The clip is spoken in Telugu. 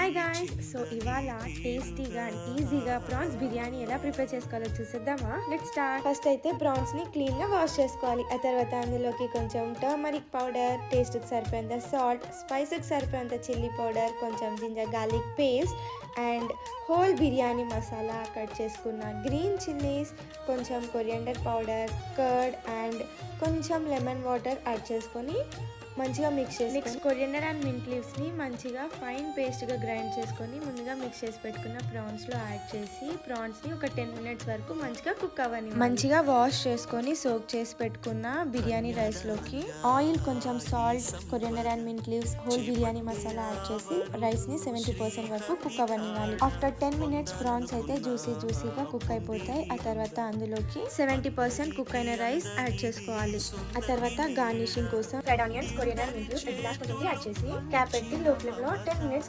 హాయ్ గాయ్స్, సో ఇవాళ టేస్టీగా అండ్ ఈజీగా ప్రాన్స్ బిర్యానీ ఎలా ప్రిపేర్ చేసుకోవాలో చూసేద్దామా. Let's start. ఫస్ట్ అయితే ప్రాన్స్ని క్లీన్గా వాష్ చేసుకోవాలి. ఆ తర్వాత అందులోకి కొంచెం టర్మరిక్ పౌడర్, టేస్ట్కి సరిపోయేంత సాల్ట్, స్పైసెస్కి సరిపోయేంత చిల్లీ పౌడర్, కొంచెం ginger garlic paste and whole biryani masala, cut చేసుకున్న గ్రీన్ చిల్లీస్, కొంచెం కొరియండర్ పౌడర్, కర్డ్ అండ్ కొంచెం లెమన్ వాటర్ యాడ్ చేసుకొని మంచిగా మిక్స్ కొరియండర్ అండ్ మింట్ లీవ్స్ని మంచిగా ఫైన్ పేస్ట్గా గ్రైండ్ చేసుకొని ముందుగా మిక్స్ చేసి పెట్టుకున్న ప్రాన్స్లో యాడ్ చేసి ప్రాన్స్ని ఒక 10 minutes వరకు మంచిగా కుక్ అవ్వని. మంచిగా వాష్ చేసుకొని సోక్ చేసి పెట్టుకున్న బిర్యానీ రైస్లోకి ఆయిల్, కొంచెం salt, coriander and mint leaves, whole biryani masala add చేసి రైస్ని 70% వరకు కుక్ అవ్వనివ్వాలి. ఆఫ్టర్ 10 minutes ప్రాన్స్ అయితే జ్యూసీగా కుక్ అయిపోతాయి. ఆ తర్వాత అందులోకి 70% కుక్ అయిన రైస్ యాడ్ చేసుకోవాలి. ఆ తర్వాత గార్నిషింగ్ కోసం fried onions, coriander, mint leaves, glass కొంచెం యాడ్ చేసి క్యాప్ పెట్టి లో ఫ్లేమ్ లో 10 minutes